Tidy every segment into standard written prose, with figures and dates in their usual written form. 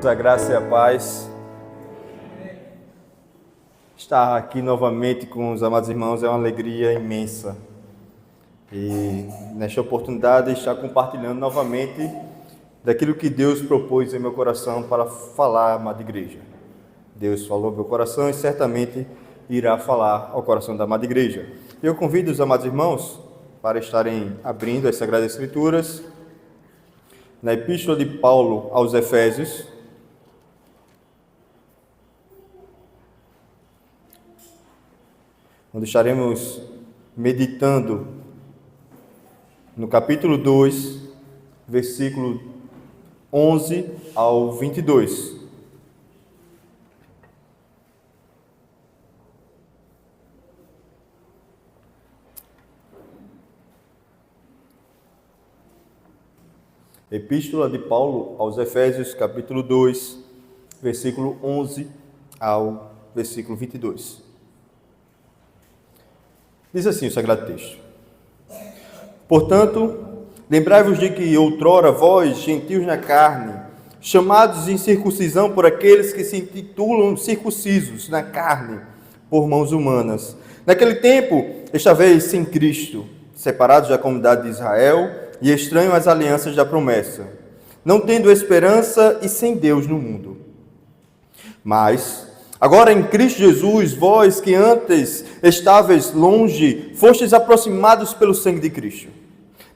A graça e a paz. Estar aqui novamente com os amados irmãos é uma alegria imensa. E nesta oportunidade estar compartilhando novamente daquilo que Deus propôs em meu coração para falar, amada igreja. Deus falou no meu coração e certamente irá falar ao coração da amada igreja. Eu convido os amados irmãos para estarem abrindo as Sagradas Escrituras na Epístola de Paulo aos Efésios, onde estaremos meditando no capítulo 2, versículo 11 ao 22. Epístola de Paulo aos Efésios, capítulo 2, versículo 11 ao versículo 22. Diz assim o Sagrado Texto: Portanto, lembrai-vos de que outrora vós, gentios na carne, chamados em circuncisão por aqueles que se intitulam circuncisos na carne, por mãos humanas, naquele tempo estavais sem Cristo, separados da comunidade de Israel e estranhos às alianças da promessa, não tendo esperança e sem Deus no mundo. Mas agora em Cristo Jesus, vós que antes estáveis longe, fostes aproximados pelo sangue de Cristo.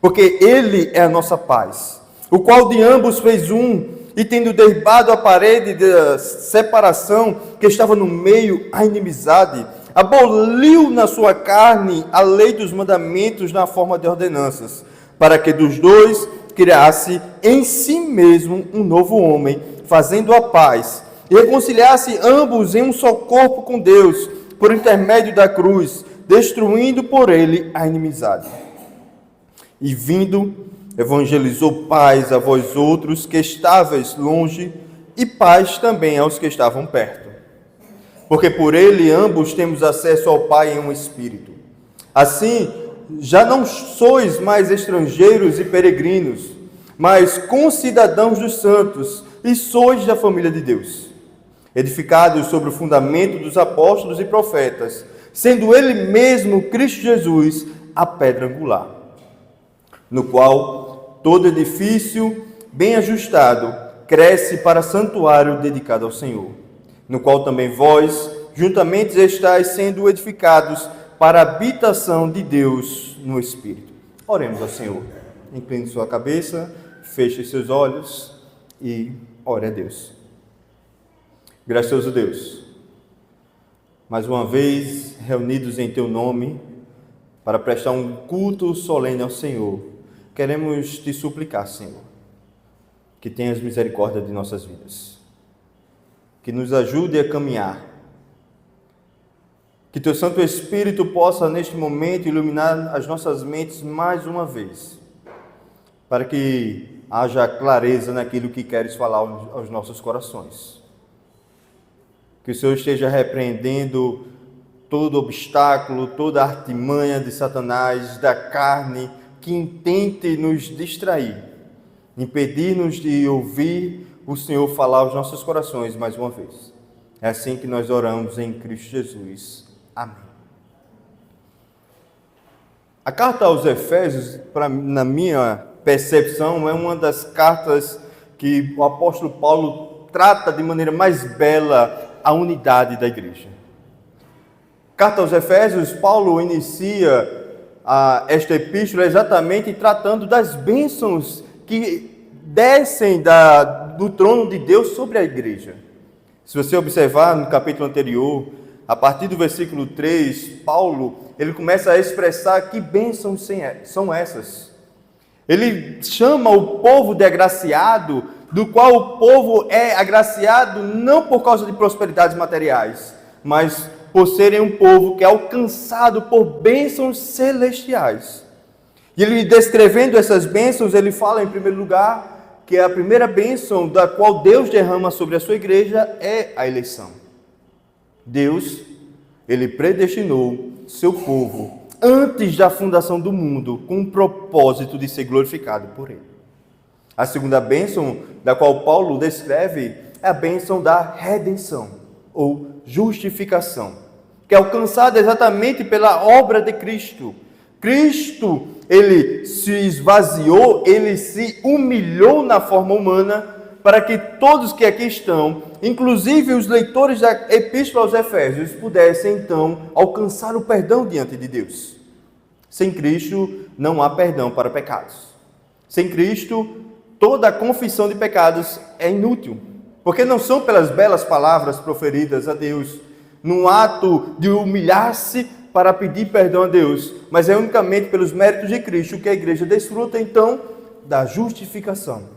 Porque Ele é a nossa paz, o qual de ambos fez um, e tendo derribado a parede da separação que estava no meio, a inimizade, aboliu na sua carne a lei dos mandamentos na forma de ordenanças, para que dos dois criasse em si mesmo um novo homem, fazendo a paz, e reconciliasse ambos em um só corpo com Deus, por intermédio da cruz, destruindo por ele a inimizade. E vindo, evangelizou paz a vós outros que estáveis longe, e paz também aos que estavam perto. Porque por ele ambos temos acesso ao Pai em um Espírito. Assim, já não sois mais estrangeiros e peregrinos, mas concidadãos dos santos, e sois da família de Deus, edificados sobre o fundamento dos apóstolos e profetas, sendo ele mesmo, Cristo Jesus, a pedra angular, no qual todo edifício bem ajustado cresce para santuário dedicado ao Senhor, no qual também vós, juntamente estáis sendo edificados para a habitação de Deus no Espírito. Oremos ao Senhor. Incline sua cabeça, feche seus olhos e ore a Deus. Gracioso Deus, mais uma vez reunidos em Teu nome para prestar um culto solene ao Senhor, queremos Te suplicar, Senhor, que tenhas misericórdia de nossas vidas, que nos ajude a caminhar, que Teu Santo Espírito possa neste momento iluminar as nossas mentes mais uma vez, para que haja clareza naquilo que queres falar aos nossos corações. Que o Senhor esteja repreendendo todo obstáculo, toda artimanha de Satanás, da carne, que intente nos distrair, impedir-nos de ouvir o Senhor falar aos nossos corações mais uma vez. É assim que nós oramos em Cristo Jesus. Amém. A carta aos Efésios, na minha percepção, é uma das cartas que o apóstolo Paulo trata de maneira mais bela a unidade da igreja. Carta aos Efésios, Paulo inicia esta epístola exatamente tratando das bênçãos que descem do trono de Deus sobre a igreja. Se você observar no capítulo anterior, a partir do versículo 3, Paulo, ele começa a expressar que bênçãos são essas. Ele chama o povo de agraciado, do qual o povo é agraciado não por causa de prosperidades materiais, mas por serem um povo que é alcançado por bênçãos celestiais. E ele, descrevendo essas bênçãos, ele fala em primeiro lugar que a primeira bênção da qual Deus derrama sobre a sua igreja é a eleição. Deus, ele predestinou seu povo antes da fundação do mundo com o propósito de ser glorificado por ele. A segunda bênção, da qual Paulo descreve, é a bênção da redenção, ou justificação, que é alcançada exatamente pela obra de Cristo. Cristo, ele se esvaziou, ele se humilhou na forma humana, para que todos que aqui estão, inclusive os leitores da Epístola aos Efésios, pudessem então alcançar o perdão diante de Deus. Sem Cristo não há perdão para pecados. Sem Cristo, toda a confissão de pecados é inútil, porque não são pelas belas palavras proferidas a Deus, num ato de humilhar-se para pedir perdão a Deus, mas é unicamente pelos méritos de Cristo que a igreja desfruta então da justificação.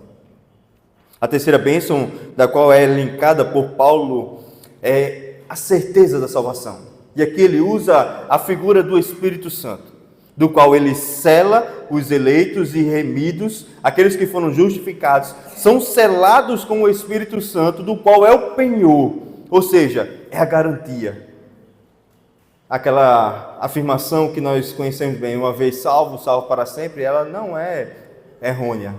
A terceira bênção, da qual é linkada por Paulo, é a certeza da salvação. E aqui ele usa a figura do Espírito Santo, do qual ele sela os eleitos e remidos, aqueles que foram justificados, são selados com o Espírito Santo, do qual é o penhor, ou seja, é a garantia. Aquela afirmação que nós conhecemos bem, uma vez salvo, salvo para sempre, ela não é errônea,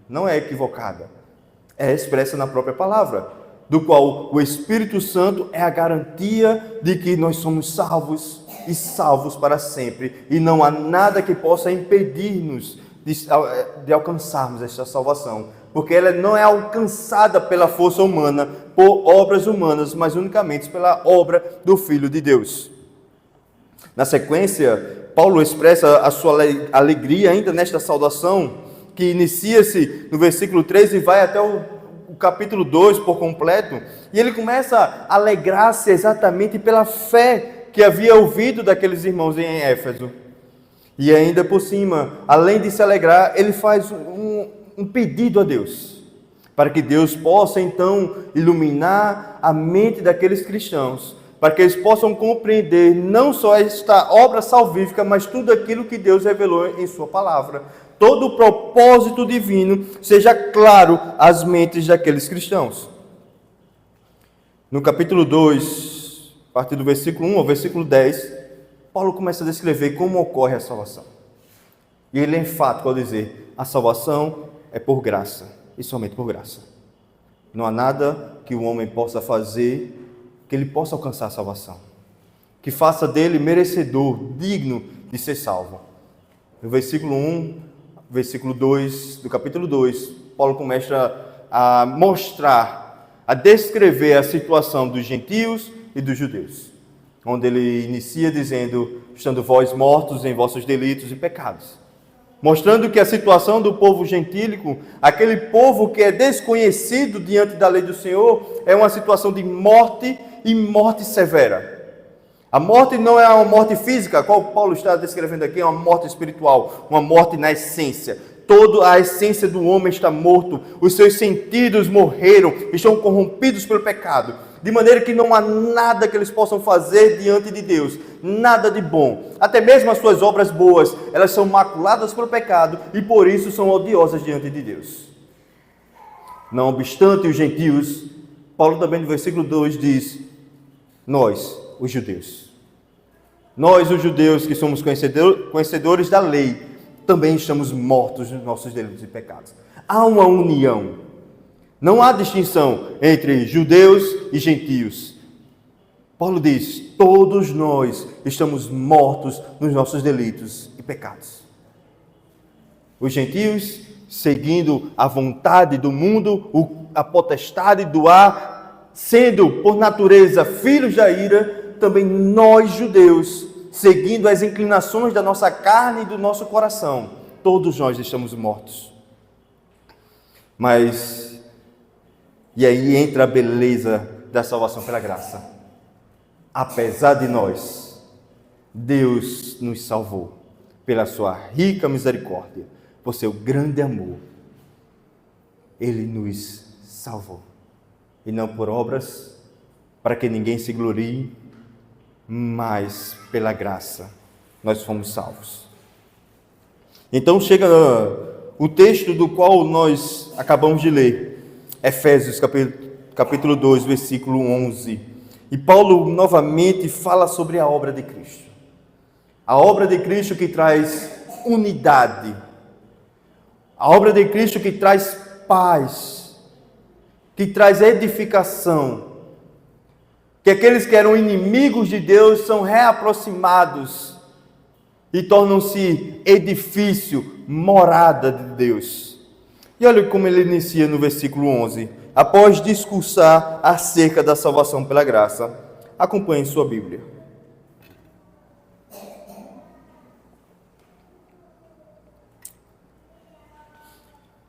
não é equivocada. É expressa na própria palavra, do qual o Espírito Santo é a garantia de que nós somos salvos e salvos para sempre, e não há nada que possa impedir-nos de alcançarmos esta salvação, porque ela não é alcançada pela força humana, por obras humanas, mas unicamente pela obra do Filho de Deus. Na sequência, Paulo expressa a sua alegria ainda nesta saudação, que inicia-se no versículo 3 e vai até o capítulo 2 por completo, e ele começa a alegrar-se exatamente pela fé que havia ouvido daqueles irmãos em Éfeso. E ainda por cima, além de se alegrar, ele faz um pedido a Deus, para que Deus possa então iluminar a mente daqueles cristãos, para que eles possam compreender não só esta obra salvífica, mas tudo aquilo que Deus revelou em sua palavra. Todo o propósito divino seja claro às mentes daqueles cristãos. No capítulo 2, a partir do versículo 1 ao versículo 10, Paulo começa a descrever como ocorre a salvação. E ele é enfático ao dizer: a salvação é por graça, e somente por graça. Não há nada que o homem possa fazer que ele possa alcançar a salvação, que faça dele merecedor, digno de ser salvo. No versículo 1, versículo 2 do capítulo 2, Paulo começa a mostrar, a descrever a situação dos gentios e dos judeus, onde ele inicia dizendo: estando vós mortos em vossos delitos e pecados, mostrando que a situação do povo gentílico, aquele povo que é desconhecido diante da lei do Senhor, é uma situação de morte e morte severa. A morte não é uma morte física, qual Paulo está descrevendo aqui, é uma morte espiritual, uma morte na essência. Toda a essência do homem está morto, os seus sentidos morreram, estão corrompidos pelo pecado, de maneira que não há nada que eles possam fazer diante de Deus, nada de bom. Até mesmo as suas obras boas, elas são maculadas pelo pecado e por isso são odiosas diante de Deus. Não obstante os gentios, Paulo também no versículo 2 diz: nós, os judeus, que somos conhecedores da lei, também estamos mortos nos nossos delitos e pecados. Há uma união, não há distinção entre judeus e gentios. Paulo diz: todos nós estamos mortos nos nossos delitos e pecados. Os gentios, seguindo a vontade do mundo, a potestade do ar, sendo por natureza filhos da ira, também nós judeus, seguindo as inclinações da nossa carne e do nosso coração, todos nós estamos mortos. Mas, e aí entra a beleza da salvação pela graça. Apesar de nós, Deus nos salvou pela sua rica misericórdia, por seu grande amor. Ele nos salvou, e não por obras, para que ninguém se glorie, mas pela graça nós fomos salvos. Então chega o texto do qual nós acabamos de ler, Efésios capítulo 2, versículo 11. E Paulo novamente fala sobre a obra de Cristo. A obra de Cristo que traz unidade. A obra de Cristo que traz paz. que traz edificação, que aqueles que eram inimigos de Deus são reaproximados e tornam-se edifício, morada de Deus. E olha como ele inicia no versículo 11, após discursar acerca da salvação pela graça. Acompanhe sua Bíblia.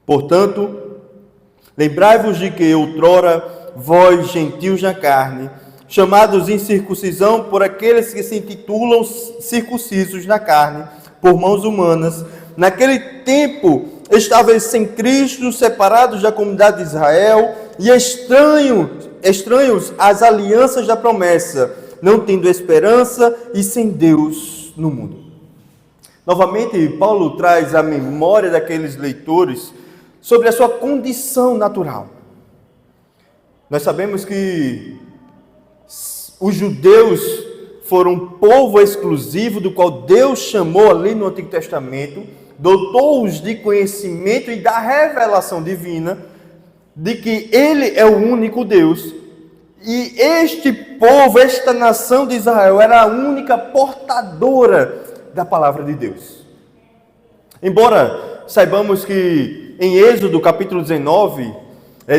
Portanto, lembrai-vos de que outrora vós, gentios na carne, chamados incircuncisão por aqueles que se intitulam circuncisos na carne, por mãos humanas, naquele tempo estáveis sem Cristo, separados da comunidade de Israel e estranhos às alianças da promessa, não tendo esperança e sem Deus no mundo. Novamente, Paulo traz à memória daqueles leitores sobre a sua condição natural. Nós sabemos que os judeus foram um povo exclusivo do qual Deus chamou ali no Antigo Testamento, dotou-os de conhecimento e da revelação divina de que Ele é o único Deus. E este povo, esta nação de Israel, era a única portadora da palavra de Deus. Embora saibamos que em Êxodo capítulo 19,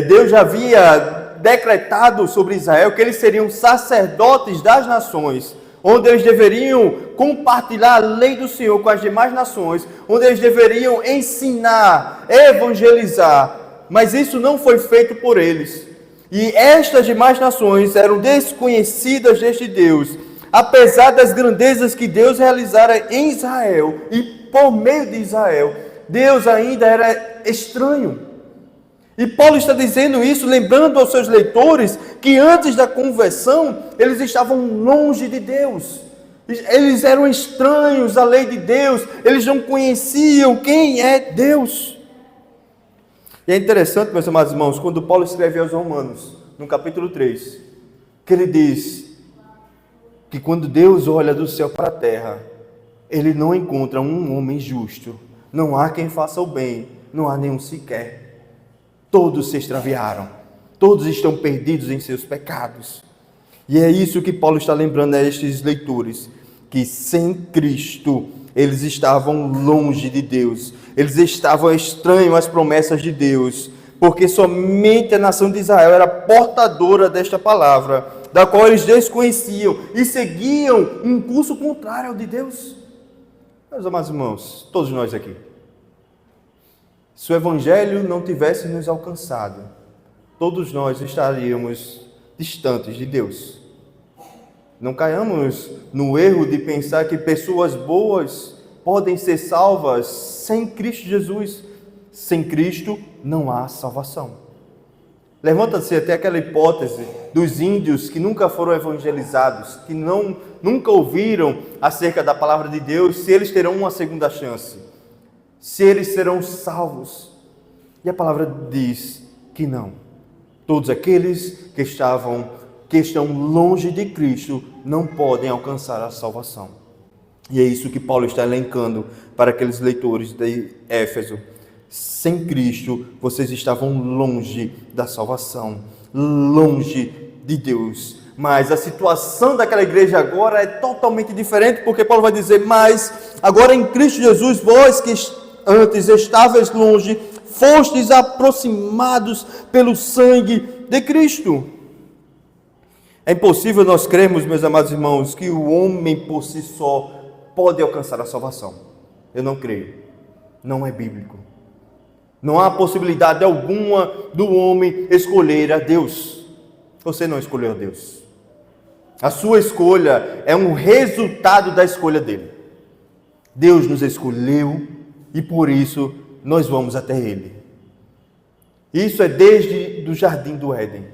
Deus já havia decretado sobre Israel que eles seriam sacerdotes das nações, onde eles deveriam compartilhar a lei do Senhor com as demais nações, onde eles deveriam ensinar, evangelizar, mas isso não foi feito por eles. E estas demais nações eram desconhecidas deste Deus, apesar das grandezas que Deus realizara em Israel e por meio de Israel, Deus ainda era estranho. E Paulo está dizendo isso, lembrando aos seus leitores que antes da conversão, eles estavam longe de Deus. Eles eram estranhos à lei de Deus, eles não conheciam quem é Deus. E é interessante, meus amados irmãos, quando Paulo escreve aos Romanos, no capítulo 3, que ele diz que quando Deus olha do céu para a terra, ele não encontra um homem justo, não há quem faça o bem, não há nenhum sequer. Todos se extraviaram, todos estão perdidos em seus pecados. E é isso que Paulo está lembrando a estes leitores, que sem Cristo eles estavam longe de Deus, eles estavam estranhos às promessas de Deus, porque somente a nação de Israel era portadora desta palavra, da qual eles desconheciam e seguiam um curso contrário ao de Deus. Meus amados irmãos, todos nós aqui, se o Evangelho não tivesse nos alcançado, todos nós estaríamos distantes de Deus. Não caiamos no erro de pensar que pessoas boas podem ser salvas sem Cristo Jesus. Sem Cristo não há salvação. Levanta-se até aquela hipótese dos índios que nunca foram evangelizados, que nunca ouviram acerca da palavra de Deus, se eles terão uma segunda chance, se eles serão salvos. E a palavra diz que não. Todos aqueles que estão longe de Cristo não podem alcançar a salvação. E é isso que Paulo está elencando para aqueles leitores de Éfeso. Sem Cristo, vocês estavam longe da salvação, longe de Deus. Mas a situação daquela igreja agora é totalmente diferente, porque Paulo vai dizer, mas agora em Cristo Jesus, vós que antes estáveis longe, fostes aproximados pelo sangue de Cristo. É impossível nós crermos, meus amados irmãos, que o homem por si só pode alcançar a salvação. Eu não creio. Não é bíblico. Não há possibilidade alguma do homem escolher a Deus. Você não escolheu a Deus. A sua escolha é um resultado da escolha dele. Deus nos escolheu e por isso nós vamos até Ele. Isso é desde o jardim do Éden.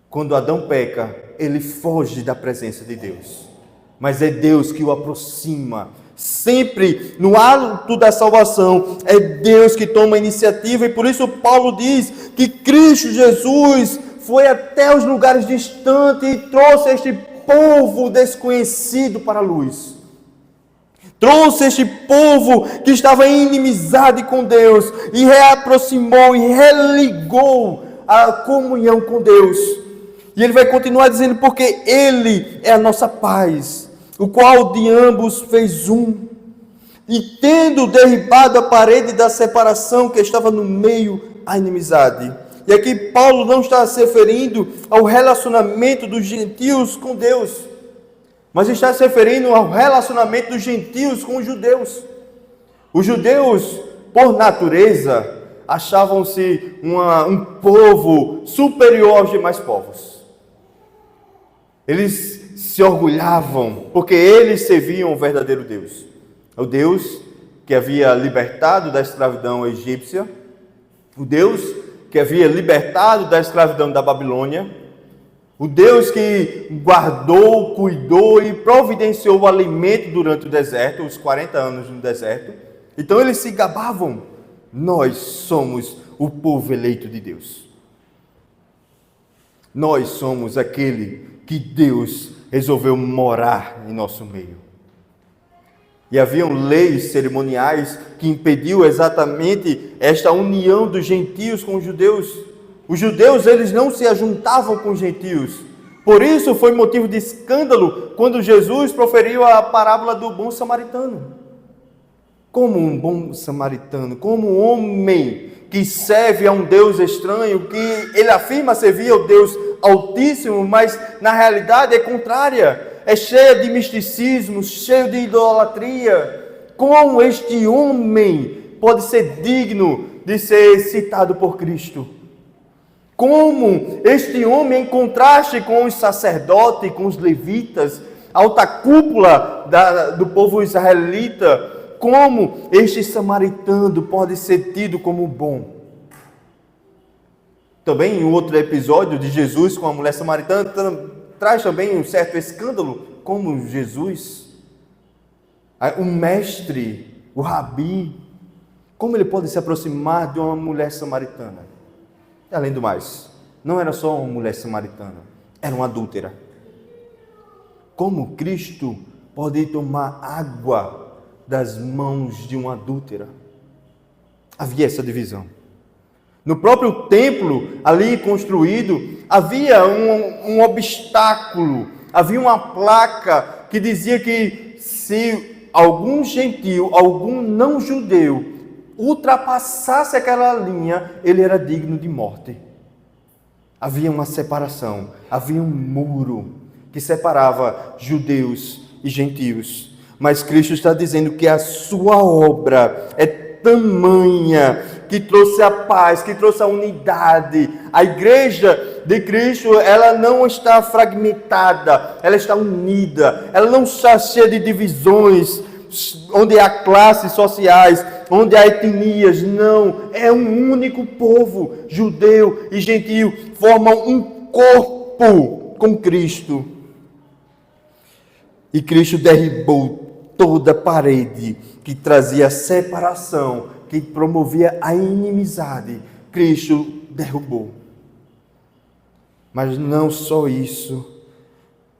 Quando Adão peca, ele foge da presença de Deus. Mas é Deus que o aproxima. Sempre no ato da salvação, é Deus que toma a iniciativa. E por isso Paulo diz que Cristo Jesus foi até os lugares distantes e trouxe este povo desconhecido para a luz. Trouxe este povo que estava em inimizade com Deus e reaproximou e religou a comunhão com Deus. E ele vai continuar dizendo, porque ele é a nossa paz, o qual de ambos fez um. E tendo derribado a parede da separação que estava no meio, a inimizade. E aqui Paulo não está se referindo ao relacionamento dos gentios com Deus, mas está se referindo ao relacionamento dos gentios com os judeus. Os judeus, por natureza, achavam-se um povo superior aos demais povos. Eles se orgulhavam, porque eles serviam o verdadeiro Deus. O Deus que havia libertado da escravidão egípcia, o Deus que havia libertado da escravidão da Babilônia, o Deus que guardou, cuidou e providenciou o alimento durante o deserto, os 40 anos no deserto. Então eles se gabavam, nós somos o povo eleito de Deus. Nós somos aquele que Deus resolveu morar em nosso meio. E haviam leis cerimoniais que impediam exatamente esta união dos gentios com os judeus. Os judeus, eles não se ajuntavam com os gentios. Por isso foi motivo de escândalo quando Jesus proferiu a parábola do bom samaritano. Como um bom samaritano, como um homem que serve a um Deus estranho, que ele afirma servir ao Deus Altíssimo, mas na realidade é contrária. É cheia de misticismo, cheio de idolatria. Como este homem pode ser digno de ser citado por Cristo? Como este homem, em contraste com os sacerdotes, com os levitas, a alta cúpula do povo israelita, como este samaritano pode ser tido como bom? Também em outro episódio de Jesus com a mulher samaritana, traz também um certo escândalo, como Jesus, o mestre, o rabi, como ele pode se aproximar de uma mulher samaritana? E além do mais, não era só uma mulher samaritana, era uma adúltera. Como Cristo pode tomar água das mãos de uma adúltera? Havia essa divisão. No próprio templo ali construído, havia um obstáculo, havia uma placa que dizia que se algum gentil, algum não judeu, ultrapassasse aquela linha, ele era digno de morte. Havia uma separação, havia um muro que separava judeus e gentios. Mas Cristo está dizendo que a sua obra é tamanha, que trouxe a paz, que trouxe a unidade. A igreja de Cristo, ela não está fragmentada, ela está unida, ela não está cheia de divisões, onde há classes sociais, onde há etnias. Não, é um único povo, judeu e gentio, formam um corpo com Cristo. E Cristo derribou toda a parede que trazia separação, que promovia a inimizade. Cristo derrubou. Mas não só isso.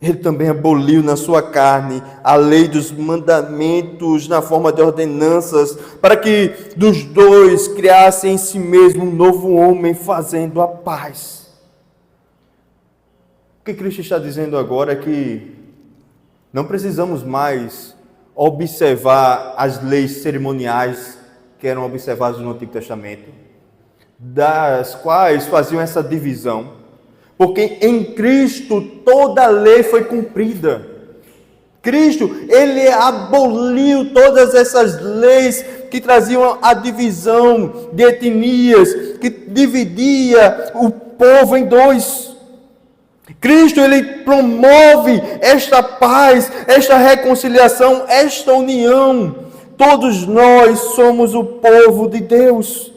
Ele também aboliu na sua carne a lei dos mandamentos na forma de ordenanças, para que dos dois criasse em si mesmo um novo homem, fazendo a paz. O que Cristo está dizendo agora é que não precisamos mais observar as leis cerimoniais que eram observadas no Antigo Testamento, das quais faziam essa divisão, porque em Cristo toda a lei foi cumprida. Cristo, ele aboliu todas essas leis que traziam a divisão de etnias, que dividia o povo em dois. Cristo, ele promove esta paz, esta reconciliação, esta união. Todos nós somos o povo de Deus,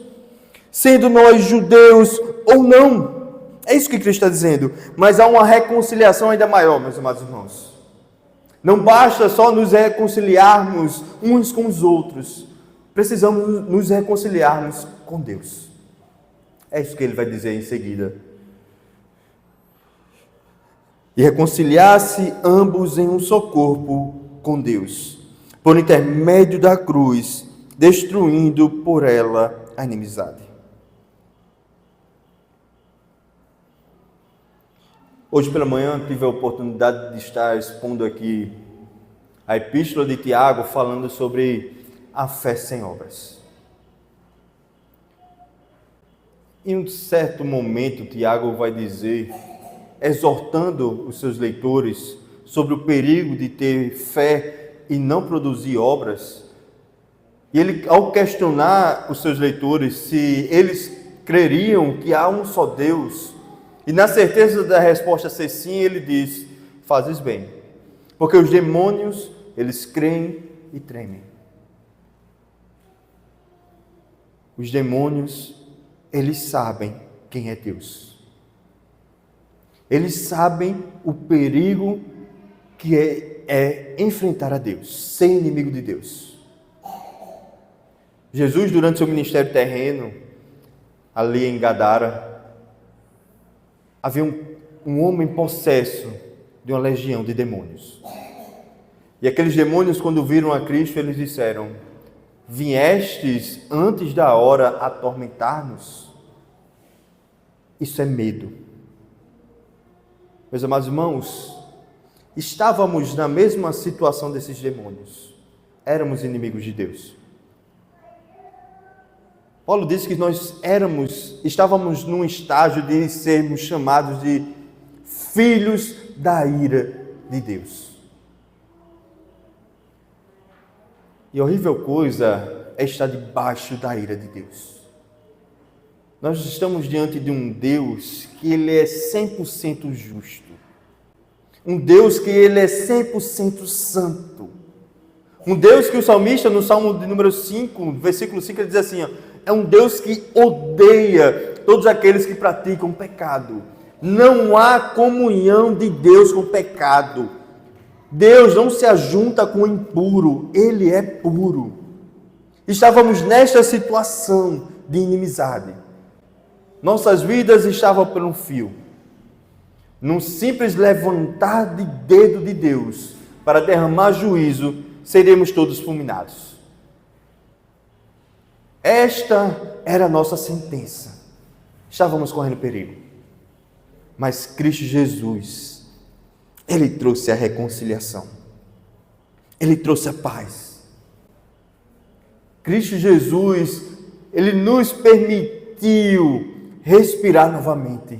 sendo nós judeus ou não. É isso que Cristo está dizendo. Mas há uma reconciliação ainda maior, meus amados irmãos. Não basta só nos reconciliarmos uns com os outros. Precisamos nos reconciliarmos com Deus. É isso que ele vai dizer em seguida. E reconciliar-se ambos em um só corpo com Deus, por intermédio da cruz, destruindo por ela a inimizade. Hoje pela manhã tive a oportunidade de estar expondo aqui a Epístola de Tiago, falando sobre a fé sem obras. Em um certo momento, Tiago vai dizer, exortando os seus leitores sobre o perigo de ter fé e não produzir obras. E ele, ao questionar os seus leitores se eles creriam que há um só Deus, e na certeza da resposta ser sim, ele diz: fazes bem, porque os demônios, eles creem e tremem. Os demônios, eles sabem quem é Deus. Eles sabem o perigo que é enfrentar a Deus, ser inimigo de Deus. Jesus, durante seu ministério terreno, ali em Gadara, havia um homem possesso de uma legião de demônios. E aqueles demônios, quando viram a Cristo, eles disseram: viestes antes da hora atormentar-nos? Isso é medo. Meus amados irmãos, estávamos na mesma situação desses demônios. Éramos inimigos de Deus. Paulo disse que nós estávamos num estágio de sermos chamados de filhos da ira de Deus. E a horrível coisa é estar debaixo da ira de Deus. Nós estamos diante de um Deus que ele é 100% justo. Um Deus que ele é 100% santo. Um Deus que o salmista, no Salmo de número 5, versículo 5, ele diz assim, é um Deus que odeia todos aqueles que praticam pecado. Não há comunhão de Deus com o pecado. Deus não se ajunta com o impuro, ele é puro. Estávamos nesta situação de inimizade. Nossas vidas estavam por um fio. Num simples levantar de dedo de Deus para derramar juízo, seremos todos fulminados. Esta era a nossa sentença. Estávamos correndo perigo. Mas Cristo Jesus, ele trouxe a reconciliação. Ele trouxe a paz. Cristo Jesus, ele nos permitiu respirar novamente.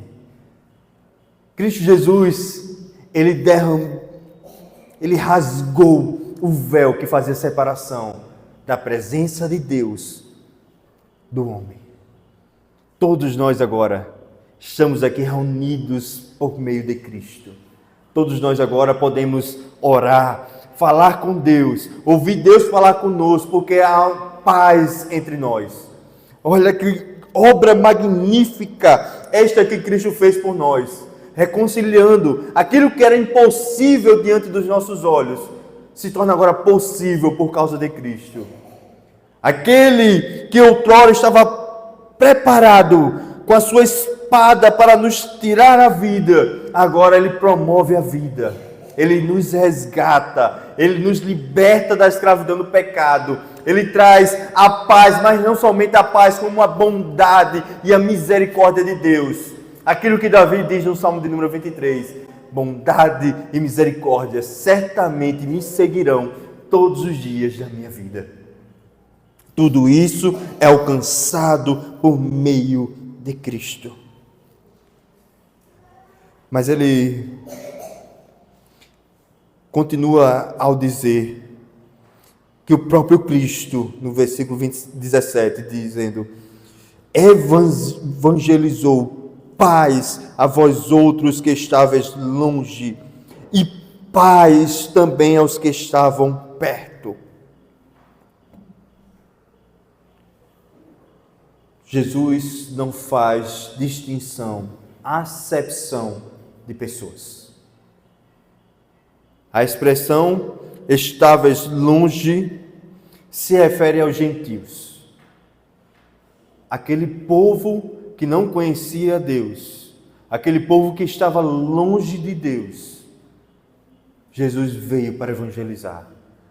Cristo Jesus, ele rasgou o véu que fazia separação da presença de Deus do homem. Todos nós agora estamos aqui reunidos por meio de Cristo. Todos nós agora podemos orar, falar com Deus, ouvir Deus falar conosco, porque há paz entre nós. Olha que obra magnífica esta que Cristo fez por nós, reconciliando aquilo que era impossível diante dos nossos olhos, se torna agora possível por causa de Cristo. Aquele que outrora estava preparado com a sua espada para nos tirar a vida, agora ele promove a vida, ele nos resgata, ele nos liberta da escravidão do pecado, ele traz a paz, mas não somente a paz, como a bondade e a misericórdia de Deus. Aquilo que Davi diz no Salmo de número 23, bondade e misericórdia certamente me seguirão todos os dias da minha vida. Tudo isso é alcançado por meio de Cristo. Mas ele continua ao dizer que o próprio Cristo, no versículo 17, dizendo: evangelizou paz a vós outros que estáveis longe, e paz também aos que estavam perto. Jesus não faz distinção, acepção de pessoas. A expressão estáveis longe se refere aos gentios. Aquele povo que não conhecia Deus, aquele povo que estava longe de Deus. Jesus veio para evangelizar.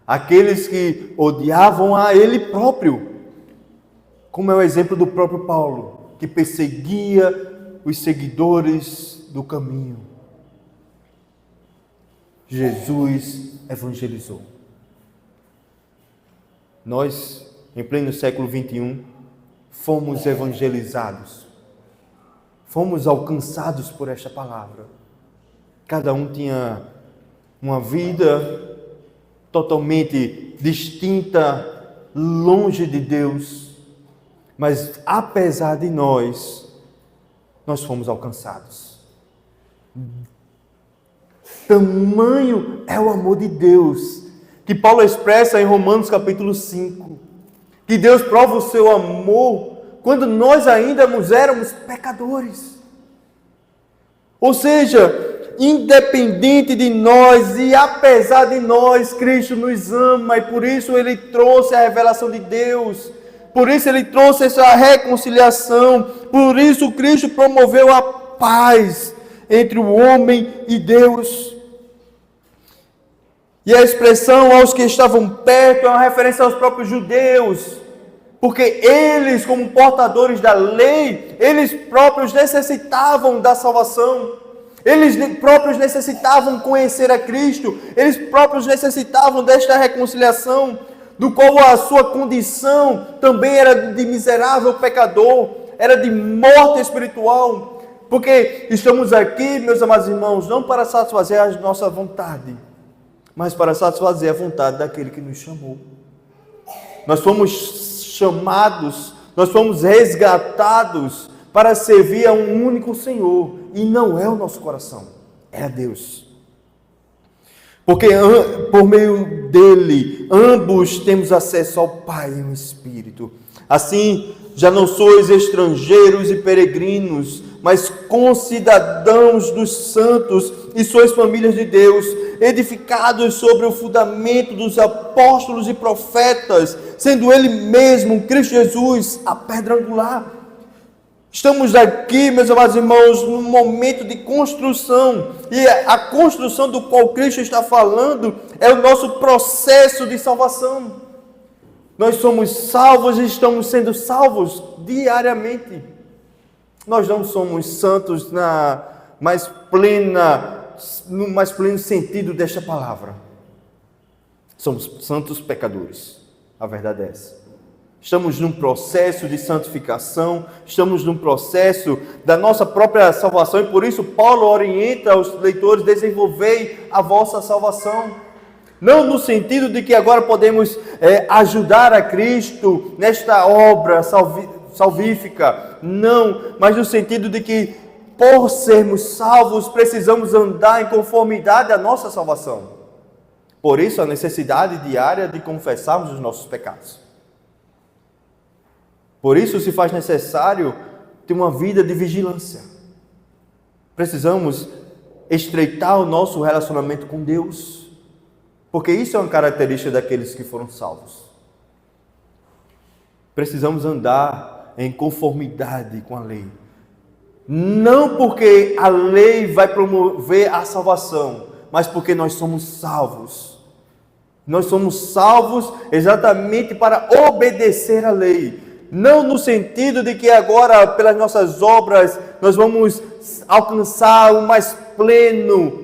Aqueles que odiavam a Ele próprio, como é o exemplo do próprio Paulo, que perseguia os seguidores do caminho. Jesus evangelizou. Nós, em pleno século XXI, fomos evangelizados. Fomos alcançados por esta palavra. Cada um tinha uma vida totalmente distinta, longe de Deus. Mas apesar de nós fomos alcançados. Tamanho é o amor de Deus, que Paulo expressa em Romanos capítulo 5, que Deus prova o seu amor quando nós ainda éramos pecadores. Ou seja, independente de nós e apesar de nós, Cristo nos ama e por isso Ele trouxe a revelação de Deus, por isso Ele trouxe essa reconciliação, por isso Cristo promoveu a paz entre o homem e Deus. E a expressão aos que estavam perto é uma referência aos próprios judeus, porque eles, como portadores da lei, eles próprios necessitavam da salvação, eles próprios necessitavam conhecer a Cristo, eles próprios necessitavam desta reconciliação, do qual a sua condição também era de miserável pecador, era de morte espiritual, porque estamos aqui, meus amados irmãos, não para satisfazer a nossa vontade, mas para satisfazer a vontade daquele que nos chamou. Nós fomos chamados, nós fomos resgatados para servir a um único Senhor, e não é o nosso coração, é a Deus. Porque por meio dele, ambos temos acesso ao Pai e ao Espírito. Assim, já não sois estrangeiros e peregrinos, mas concidadãos dos santos e sois famílias de Deus, edificados sobre o fundamento dos apóstolos e profetas, sendo Ele mesmo, Cristo Jesus, a pedra angular. Estamos aqui, meus amados irmãos, num momento de construção, e a construção do qual Cristo está falando é o nosso processo de salvação. Nós somos salvos e estamos sendo salvos diariamente. Nós não somos santos no mais pleno sentido desta palavra. Somos santos pecadores. A verdade é essa. Estamos num processo de santificação, estamos num processo da nossa própria salvação, e por isso Paulo orienta os leitores: desenvolvei a vossa salvação. Não no sentido de que agora podemos ajudar a Cristo nesta obra salvífica, não, mas no sentido de que, por sermos salvos, precisamos andar em conformidade à nossa salvação. Por isso a necessidade diária de confessarmos os nossos pecados. Por isso se faz necessário ter uma vida de vigilância. Precisamos estreitar o nosso relacionamento com Deus, porque isso é uma característica daqueles que foram salvos. Precisamos andar em conformidade com a lei. Não porque a lei vai promover a salvação, mas porque nós somos salvos. Nós somos salvos exatamente para obedecer a lei. Não no sentido de que agora, pelas nossas obras, nós vamos alcançar o mais pleno,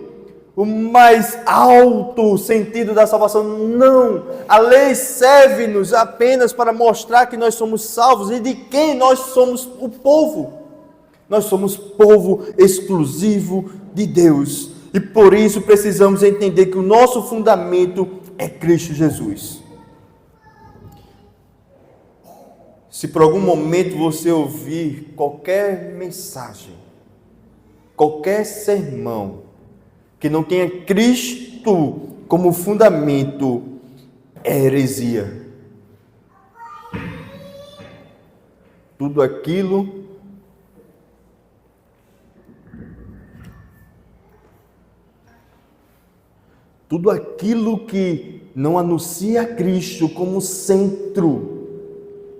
o mais alto sentido da salvação. Não! A lei serve-nos apenas para mostrar que nós somos salvos e de quem nós somos o povo. Nós somos povo exclusivo de Deus. E por isso precisamos entender que o nosso fundamento é Cristo Jesus. Se por algum momento você ouvir qualquer mensagem, qualquer sermão, que não tenha Cristo como fundamento, é heresia. Tudo aquilo que não anuncia Cristo como centro,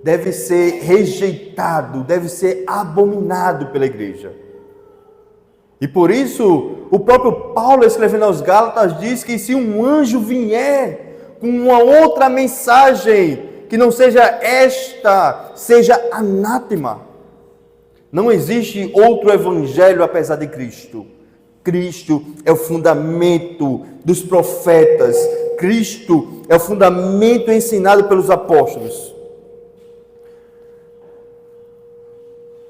deve ser rejeitado, deve ser abominado pela igreja. E por isso, o próprio Paulo, escrevendo aos Gálatas, diz que se um anjo vier com uma outra mensagem, que não seja esta, seja anátema. Não existe outro evangelho apesar de Cristo. Cristo é o fundamento dos profetas. Cristo é o fundamento ensinado pelos apóstolos.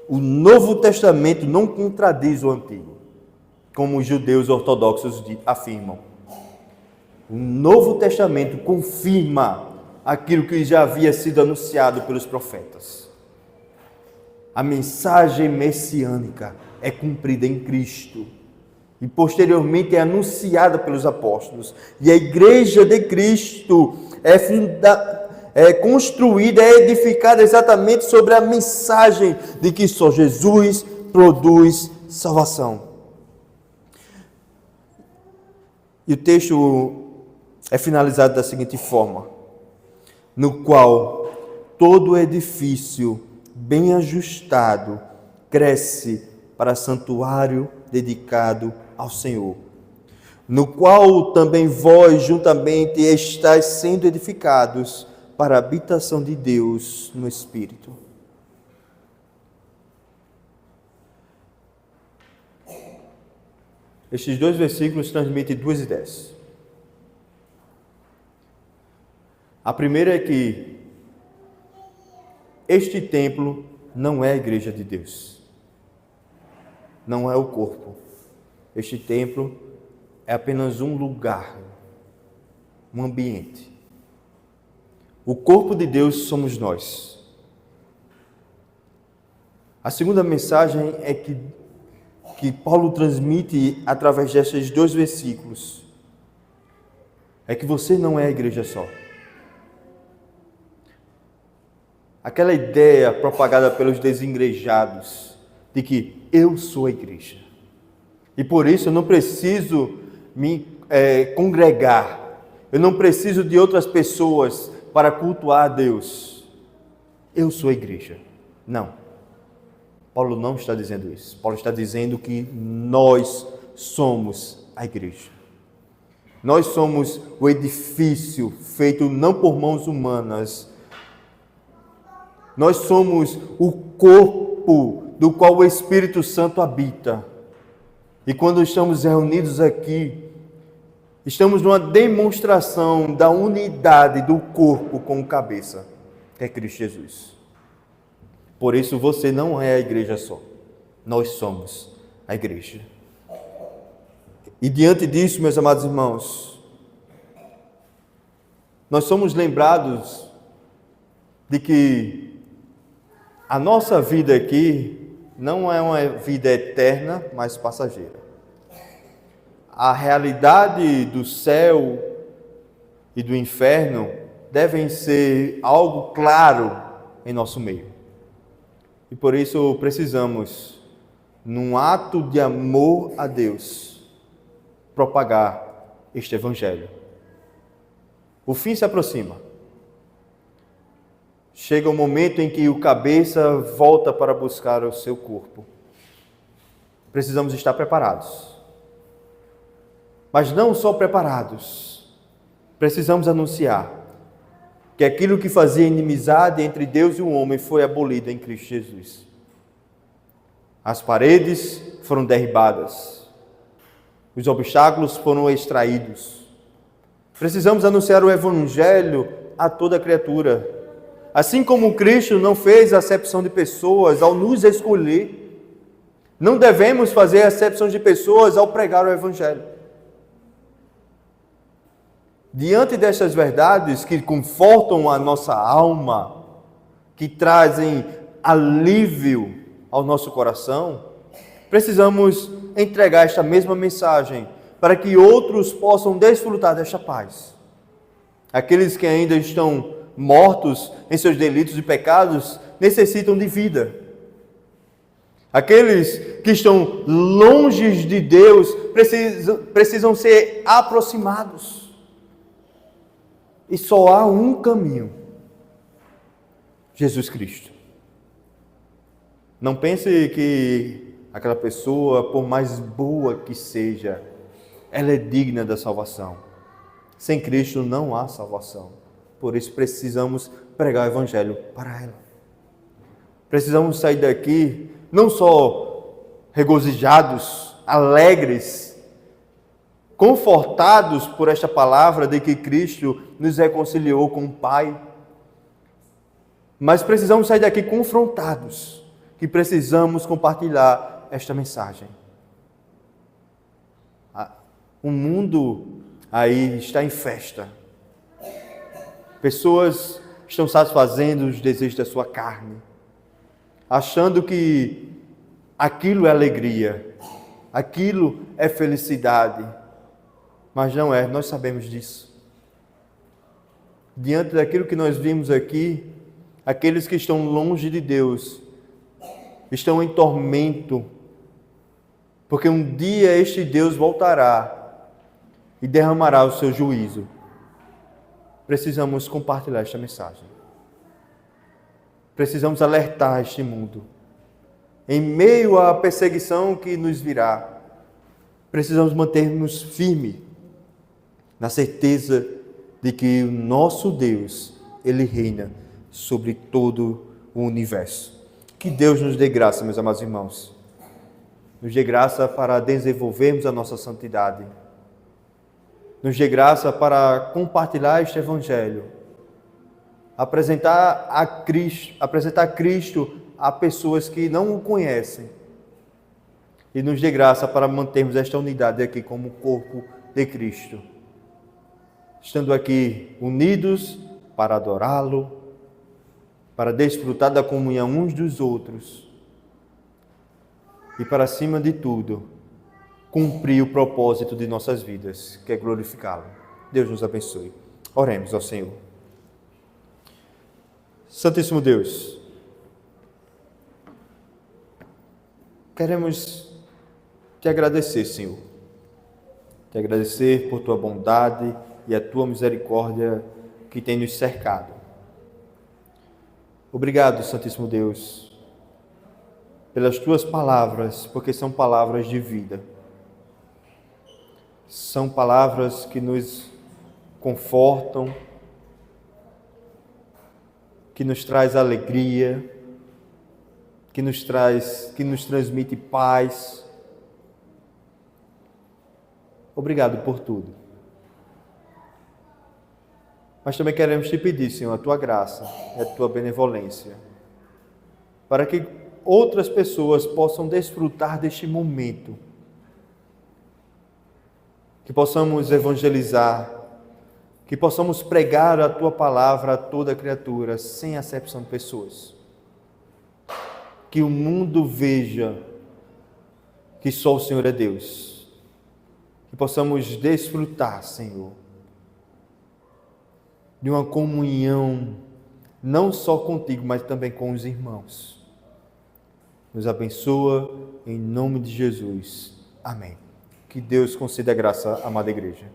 O Novo Testamento não contradiz o Antigo, como os judeus ortodoxos afirmam. O Novo Testamento confirma aquilo que já havia sido anunciado pelos profetas. A mensagem messiânica é cumprida em Cristo e posteriormente é anunciada pelos apóstolos. E a igreja de Cristo é construída, é edificada exatamente sobre a mensagem de que só Jesus produz salvação. E o texto é finalizado da seguinte forma: no qual todo edifício bem ajustado cresce para santuário dedicado ao Senhor, no qual também vós juntamente estáis sendo edificados para a habitação de Deus no Espírito. Estes dois versículos transmitem duas ideias. A primeira é que este templo não é a igreja de Deus. Não é o corpo. Este templo é apenas um lugar, um ambiente. O corpo de Deus somos nós. A segunda mensagem é que Paulo transmite através destes dois versículos é que você não é a igreja só. Aquela ideia propagada pelos desigrejados de que eu sou a igreja e por isso eu não preciso me congregar, eu não preciso de outras pessoas para cultuar a Deus, eu sou a igreja. Não, Paulo não está dizendo isso. Paulo está dizendo que nós somos a igreja. Nós somos o edifício feito não por mãos humanas. Nós somos o corpo do qual o Espírito Santo habita. E quando estamos reunidos aqui, estamos numa demonstração da unidade do corpo com o cabeça, que é Cristo Jesus. Por isso você não é a igreja só. Nós somos a igreja. E diante disso, meus amados irmãos, nós somos lembrados de que a nossa vida aqui não é uma vida eterna, mas passageira. A realidade do céu e do inferno devem ser algo claro em nosso meio. E por isso precisamos, num ato de amor a Deus, propagar este Evangelho. O fim se aproxima. Chega o momento em que o cabeça volta para buscar o seu corpo. Precisamos estar preparados. Mas não só preparados. Precisamos anunciar que aquilo que fazia inimizade entre Deus e o homem foi abolido em Cristo Jesus. As paredes foram derribadas. Os obstáculos foram extraídos. Precisamos anunciar o Evangelho a toda criatura. Assim como Cristo não fez acepção de pessoas ao nos escolher, não devemos fazer acepção de pessoas ao pregar o Evangelho. Diante destas verdades que confortam a nossa alma, que trazem alívio ao nosso coração, precisamos entregar esta mesma mensagem para que outros possam desfrutar desta paz. Aqueles que ainda estão mortos em seus delitos e pecados necessitam de vida. Aqueles que estão longe de Deus precisam ser aproximados. E só há um caminho: Jesus Cristo. Não pense que aquela pessoa, por mais boa que seja, ela é digna da salvação. Sem Cristo não há salvação. Por isso precisamos pregar o Evangelho para ela. Precisamos sair daqui não só regozijados alegres, confortados por esta palavra de que Cristo nos reconciliou com o Pai. Mas precisamos sair daqui confrontados, que precisamos compartilhar esta mensagem. O mundo aí está em festa. Pessoas estão satisfazendo os desejos da sua carne, achando que aquilo é alegria, aquilo é felicidade, mas não é, nós sabemos disso. Diante daquilo que nós vimos aqui, aqueles que estão longe de Deus estão em tormento, porque um dia este Deus voltará e derramará o seu juízo. Precisamos compartilhar esta mensagem. Precisamos alertar este mundo. Em meio à perseguição que nos virá, precisamos manter-nos firmes na certeza de que o nosso Deus, Ele reina sobre todo o universo. Que Deus nos dê graça, meus amados irmãos. Nos dê graça para desenvolvermos a nossa santidade. Nos dê graça para compartilhar este Evangelho. Apresentar Cristo a pessoas que não o conhecem. E nos dê graça para mantermos esta unidade aqui como corpo de Cristo. Estando aqui unidos para adorá-lo, para desfrutar da comunhão uns dos outros e para, acima de tudo, cumprir o propósito de nossas vidas, que é glorificá-lo. Deus nos abençoe. Oremos ao Senhor. Santíssimo Deus, queremos te agradecer, Senhor. Te agradecer por tua bondade e a tua misericórdia que tem nos cercado. Obrigado, Santíssimo Deus, pelas tuas palavras, porque são palavras de vida. São palavras que nos confortam, que nos traz alegria, que nos transmite paz. Obrigado por tudo. Mas também queremos te pedir, Senhor, a tua graça e a tua benevolência, para que outras pessoas possam desfrutar deste momento, que possamos evangelizar, que possamos pregar a tua palavra a toda criatura, sem acepção de pessoas. Que o mundo veja que só o Senhor é Deus. Que possamos desfrutar, Senhor, de uma comunhão, não só contigo, mas também com os irmãos. Nos abençoa, em nome de Jesus. Amém. Que Deus conceda graça, amada igreja.